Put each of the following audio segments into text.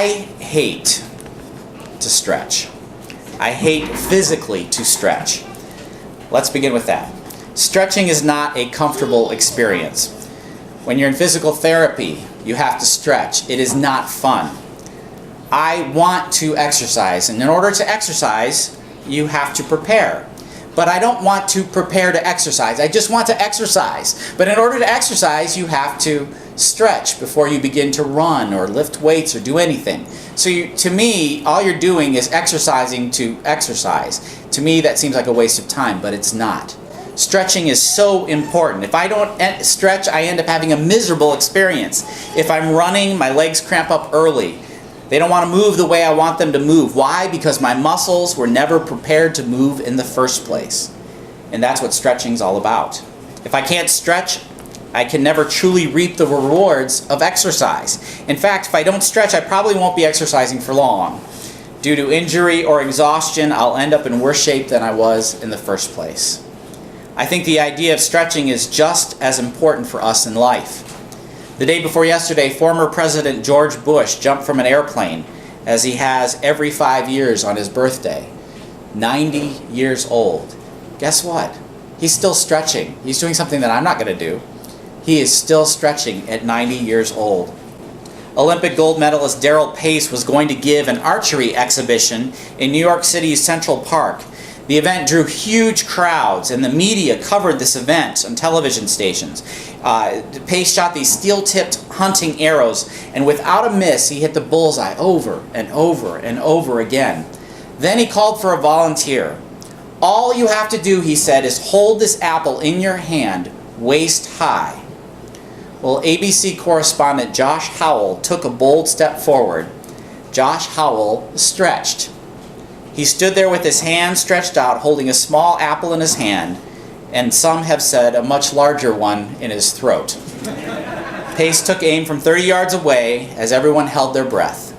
I hate to stretch. I hate physically to stretch. Let's begin with that. Stretching is not a comfortable experience. When you're in physical therapy, you have to stretch. It is not fun. I want to exercise, and in order to exercise, you have to prepare. But I don't want to prepare to exercise. I just want to exercise. But in order to exercise, you have to stretch before you begin to run or lift weights or do anything. So to me, all you're doing is exercising to exercise. To me, that seems like a waste of time, but it's not. Stretching is so important. If I don't stretch, I end up having a miserable experience. If I'm running, my legs cramp up early. They don't want to move the way I want them to move. Why? Because my muscles were never prepared to move in the first place. And that's what stretching is all about. If I can't stretch, I can never truly reap the rewards of exercise. In fact, if I don't stretch, I probably won't be exercising for long. Due to injury or exhaustion, I'll end up in worse shape than I was in the first place. I think the idea of stretching is just as important for us in life. The day before yesterday, former President George Bush jumped from an airplane, as he has every 5 years on his birthday. 90 years old. Guess what? He's still stretching. He's doing something that I'm not going to do. He is still stretching at 90 years old. Olympic gold medalist Darrell Pace was going to give an archery exhibition in New York City's Central Park. The event drew huge crowds, and the media covered this event on television stations. Pace shot these steel-tipped hunting arrows, and without a miss, he hit the bullseye over and over and over again. Then he called for a volunteer. All you have to do, he said, is hold this apple in your hand, waist high. Well, ABC correspondent Josh Howell took a bold step forward. Josh Howell stretched. He stood there with his hand stretched out, holding a small apple in his hand, and some have said a much larger one in his throat. Pace took aim from 30 yards away as everyone held their breath.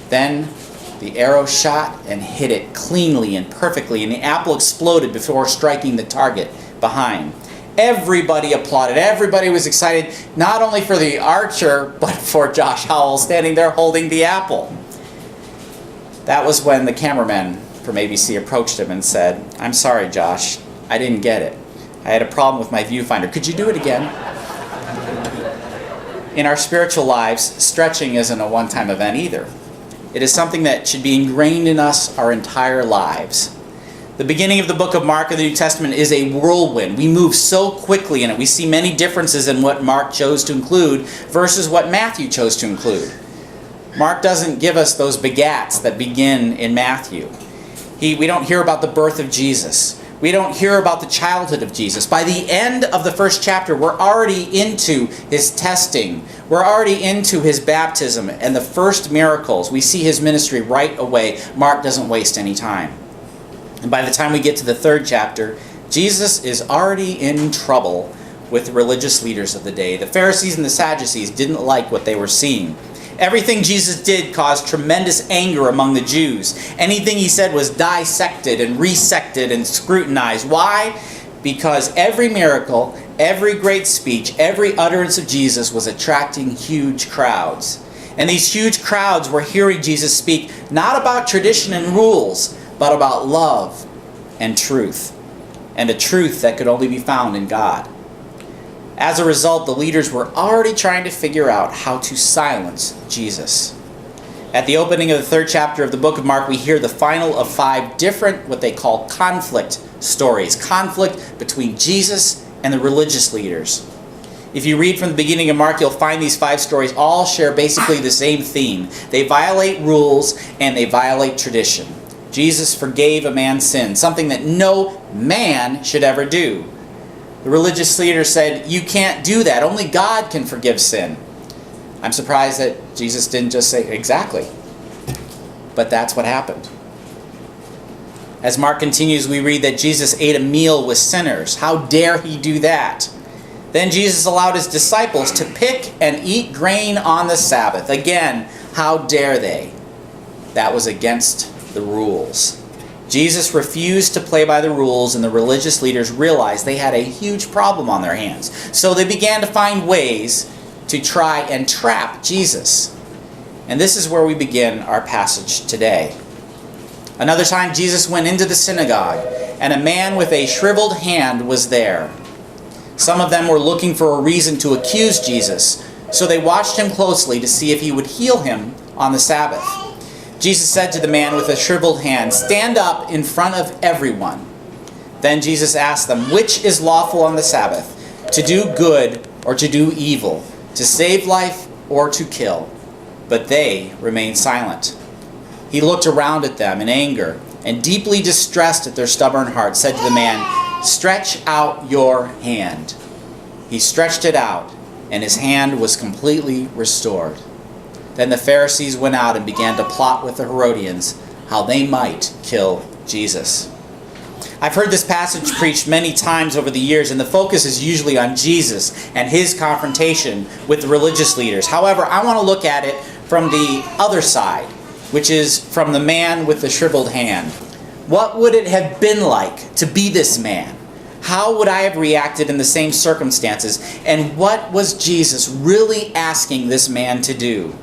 Then the arrow shot and hit it cleanly and perfectly, and the apple exploded before striking the target behind. Everybody applauded. Everybody was excited, not only for the archer, but for Josh Howell standing there holding the apple. That was when the cameraman from ABC approached him and said, "I'm sorry, Josh, I didn't get it. I had a problem with my viewfinder. Could you do it again?" In our spiritual lives, stretching isn't a one-time event either. It is something that should be ingrained in us our entire lives. The beginning of the book of Mark of the New Testament is a whirlwind. We move so quickly in it. We see many differences in what Mark chose to include versus what Matthew chose to include. Mark doesn't give us those begats that begin in Matthew. We don't hear about the birth of Jesus. We don't hear about the childhood of Jesus. By the end of the first chapter, we're already into his testing. We're already into his baptism and the first miracles. We see his ministry right away. Mark doesn't waste any time. And by the time we get to the third chapter, Jesus is already in trouble with the religious leaders of the day. The Pharisees and the Sadducees didn't like what they were seeing. Everything Jesus did caused tremendous anger among the Jews. Anything he said was dissected and resected and scrutinized. Why? Because every miracle, every great speech, every utterance of Jesus was attracting huge crowds. And these huge crowds were hearing Jesus speak not about tradition and rules, but about love and truth. And a truth that could only be found in God. As a result, the leaders were already trying to figure out how to silence Jesus. At the opening of the third chapter of the book of Mark, we hear the final of 5 different, what they call conflict stories. Conflict between Jesus and the religious leaders. If you read from the beginning of Mark, you'll find these 5 stories all share basically the same theme. They violate rules and they violate tradition. Jesus forgave a man's sin, something that no man should ever do. The religious leader said, "You can't do that. Only God can forgive sin." I'm surprised that Jesus didn't just say, "Exactly." But that's what happened. As Mark continues, we read that Jesus ate a meal with sinners. How dare he do that? Then Jesus allowed his disciples to pick and eat grain on the Sabbath. Again, how dare they? That was against the rules. Jesus refused to play by the rules, and the religious leaders realized they had a huge problem on their hands. So they began to find ways to try and trap Jesus. And this is where we begin our passage today. Another time Jesus went into the synagogue, and a man with a shriveled hand was there. Some of them were looking for a reason to accuse Jesus, so they watched him closely to see if he would heal him on the Sabbath. Jesus said to the man with a shriveled hand, "Stand up in front of everyone." Then Jesus asked them, "Which is lawful on the Sabbath, to do good or to do evil, to save life or to kill?" But they remained silent. He looked around at them in anger, and deeply distressed at their stubborn hearts, said to the man, "Stretch out your hand." He stretched it out, and his hand was completely restored. Then the Pharisees went out and began to plot with the Herodians how they might kill Jesus. I've heard this passage preached many times over the years, and the focus is usually on Jesus and his confrontation with the religious leaders. However, I want to look at it from the other side, which is from the man with the shriveled hand. What would it have been like to be this man? How would I have reacted in the same circumstances? And what was Jesus really asking this man to do?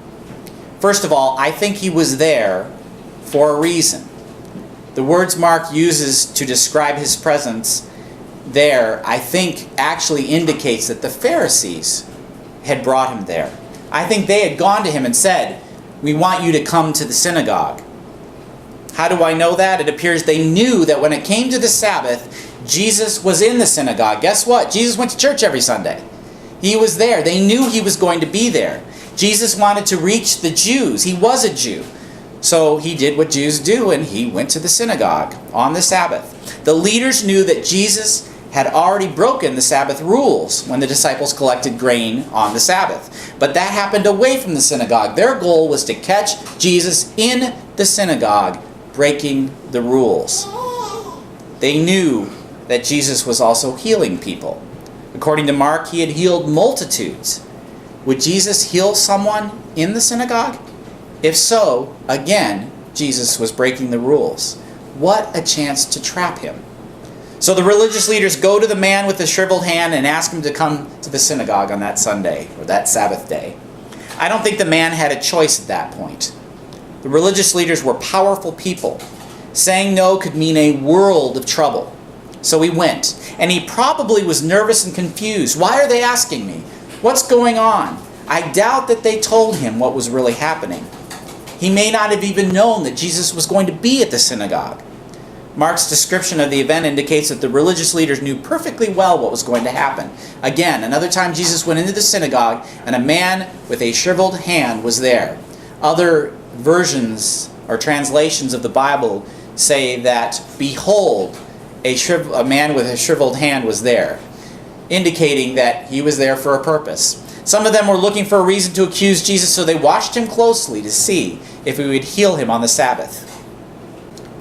First of all, I think he was there for a reason. The words Mark uses to describe his presence there, I think, actually indicates that the Pharisees had brought him there. I think they had gone to him and said, "We want you to come to the synagogue." How do I know that? It appears they knew that when it came to the Sabbath, Jesus was in the synagogue. Guess what? Jesus went to church every Sunday. He was there. They knew he was going to be there. Jesus wanted to reach the Jews. He was a Jew. So he did what Jews do, and he went to the synagogue on the Sabbath. The leaders knew that Jesus had already broken the Sabbath rules when the disciples collected grain on the Sabbath. But that happened away from the synagogue. Their goal was to catch Jesus in the synagogue, breaking the rules. They knew that Jesus was also healing people. According to Mark, he had healed multitudes. Would Jesus heal someone in the synagogue? If so, again, Jesus was breaking the rules. What a chance to trap him. So the religious leaders go to the man with the shriveled hand and ask him to come to the synagogue on that Sunday, or that Sabbath day. I don't think the man had a choice at that point. The religious leaders were powerful people. Saying no could mean a world of trouble. So he went, and he probably was nervous and confused. Why are they asking me? What's going on? I doubt that they told him what was really happening. He may not have even known that Jesus was going to be at the synagogue. Mark's description of the event indicates that the religious leaders knew perfectly well what was going to happen. Again, another time Jesus went into the synagogue, and a man with a shriveled hand was there. Other versions or translations of the Bible say that, "Behold, a man with a shriveled hand was there," indicating that he was there for a purpose. Some of them were looking for a reason to accuse Jesus, so they watched him closely to see if he would heal him on the Sabbath.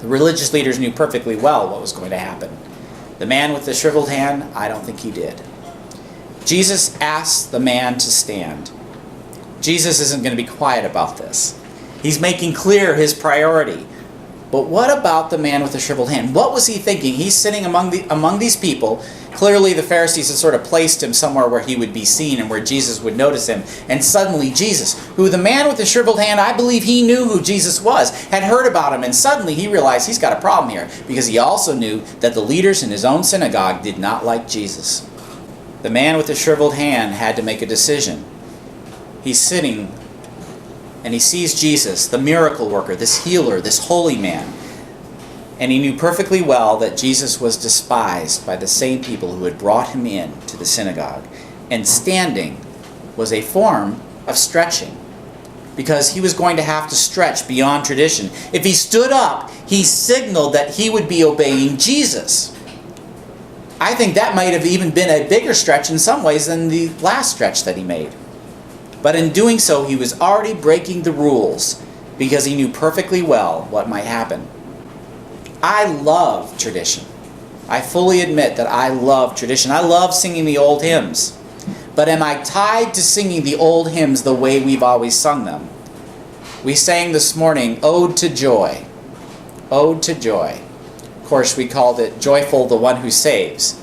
The religious leaders knew perfectly well what was going to happen. The man with the shriveled hand, I don't think he did. Jesus asked the man to stand. Jesus isn't going to be quiet about this. He's making clear his priority. But what about the man with the shriveled hand? What was he thinking? He's sitting among these people. Clearly the Pharisees had sort of placed him somewhere where he would be seen and where Jesus would notice him. And suddenly Jesus, who the man with the shriveled hand, I believe he knew who Jesus was, had heard about him. And suddenly he realized he's got a problem here, because he also knew that the leaders in his own synagogue did not like Jesus. The man with the shriveled hand had to make a decision. He's sitting and he sees Jesus, the miracle worker, this healer, this holy man. And he knew perfectly well that Jesus was despised by the same people who had brought him in to the synagogue. And standing was a form of stretching, because he was going to have to stretch beyond tradition. If he stood up, he signaled that he would be obeying Jesus. I think that might have even been a bigger stretch in some ways than the last stretch that he made. But in doing so, he was already breaking the rules, because he knew perfectly well what might happen. I love tradition. I fully admit that I love tradition. I love singing the old hymns. But am I tied to singing the old hymns the way we've always sung them? We sang this morning, Ode to Joy. Ode to Joy. Of course, we called it Joyful the One Who Saves.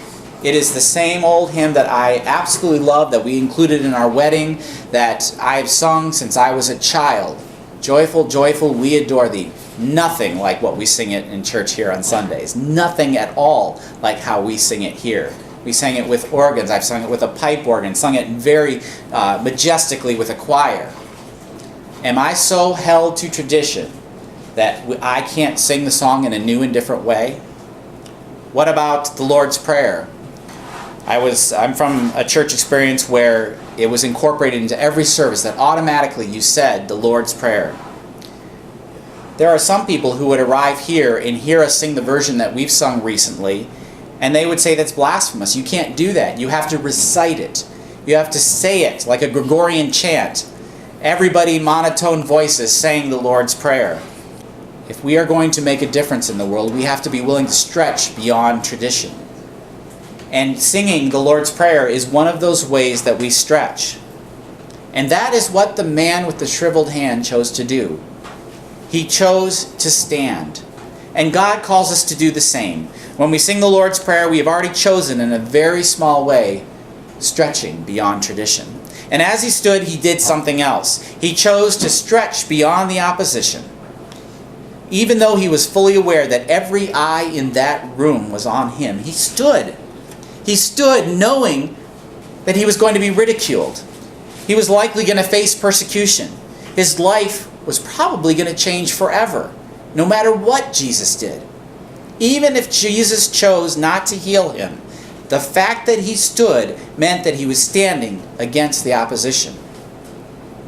It is the same old hymn that I absolutely love, that we included in our wedding, that I've sung since I was a child. Joyful, joyful, we adore thee. Nothing like what we sing it in church here on Sundays. Nothing at all like how we sing it here. We sang it with organs. I've sung it with a pipe organ. Sung it very majestically with a choir. Am I so held to tradition that I can't sing the song in a new and different way? What about the Lord's Prayer? I'm from a church experience where it was incorporated into every service that automatically you said the Lord's Prayer. There are some people who would arrive here and hear us sing the version that we've sung recently, and they would say that's blasphemous. You can't do that. You have to recite it. You have to say it like a Gregorian chant. Everybody, monotone voices saying the Lord's Prayer. If we are going to make a difference in the world, we have to be willing to stretch beyond tradition. And singing the Lord's Prayer is one of those ways that we stretch. And that is what the man with the shriveled hand chose to do. He chose to stand. And God calls us to do the same. When we sing the Lord's Prayer, we have already chosen in a very small way, stretching beyond tradition. And as he stood, he did something else. He chose to stretch beyond the opposition. Even though he was fully aware that every eye in that room was on him, he stood. He stood knowing that he was going to be ridiculed. He was likely going to face persecution. His life was probably going to change forever, no matter what Jesus did. Even if Jesus chose not to heal him, the fact that he stood meant that he was standing against the opposition.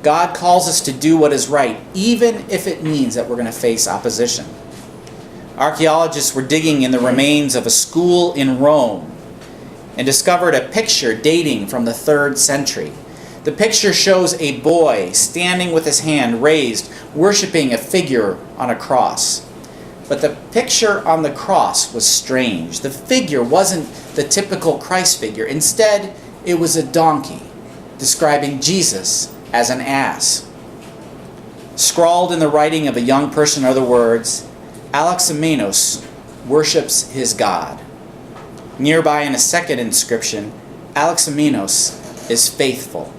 God calls us to do what is right, even if it means that we're going to face opposition. Archaeologists were digging in the remains of a school in Rome and discovered a picture dating from the 3rd century. The picture shows a boy standing with his hand raised, worshiping a figure on a cross. But the picture on the cross was strange. The figure wasn't the typical Christ figure. Instead, it was a donkey, describing Jesus as an ass. Scrawled in the writing of a young person are the words, Alexamenos worships his God. Nearby in a second inscription, Alexamenos is faithful.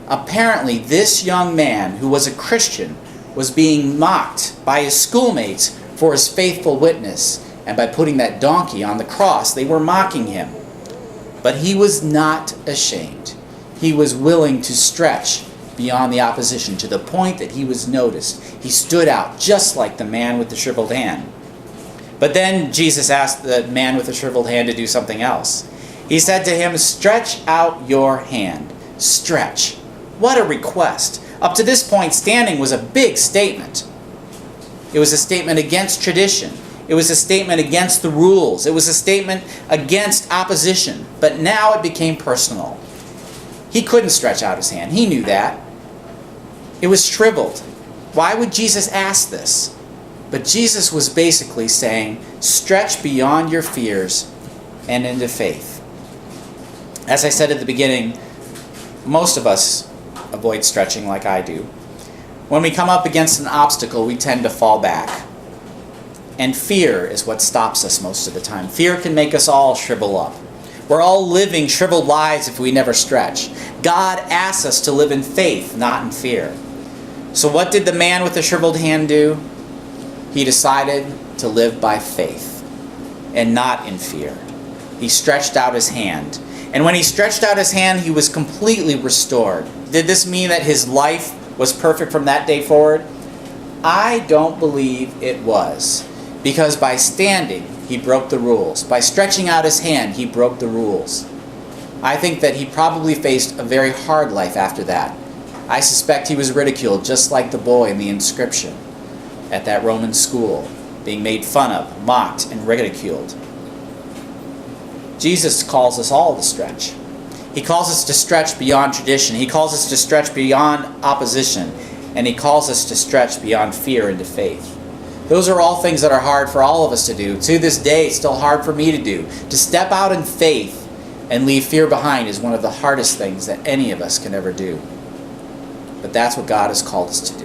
Apparently, this young man, who was a Christian, was being mocked by his schoolmates for his faithful witness, and by putting that donkey on the cross, they were mocking him. But he was not ashamed. He was willing to stretch beyond the opposition to the point that he was noticed. He stood out just like the man with the shriveled hand. But then Jesus asked the man with the shriveled hand to do something else. He said to him, "Stretch out your hand." Stretch. What a request. Up to this point, standing was a big statement. It was a statement against tradition. It was a statement against the rules. It was a statement against opposition. But now it became personal. He couldn't stretch out his hand. He knew that. It was shriveled. Why would Jesus ask this? But Jesus was basically saying, stretch beyond your fears and into faith. As I said at the beginning, most of us avoid stretching like I do. When we come up against an obstacle, we tend to fall back. And fear is what stops us most of the time. Fear can make us all shrivel up. We're all living shriveled lives if we never stretch. God asks us to live in faith, not in fear. So what did the man with the shriveled hand do? He decided to live by faith and not in fear. He stretched out his hand. And when he stretched out his hand, he was completely restored. Did this mean that his life was perfect from that day forward? I don't believe it was. Because by standing, he broke the rules. By stretching out his hand, he broke the rules. I think that he probably faced a very hard life after that. I suspect he was ridiculed just like the boy in the inscription at that Roman school, being made fun of, mocked, and ridiculed. Jesus calls us all to stretch. He calls us to stretch beyond tradition. He calls us to stretch beyond opposition. And he calls us to stretch beyond fear into faith. Those are all things that are hard for all of us to do. To this day, it's still hard for me to do. To step out in faith and leave fear behind is one of the hardest things that any of us can ever do. But that's what God has called us to do.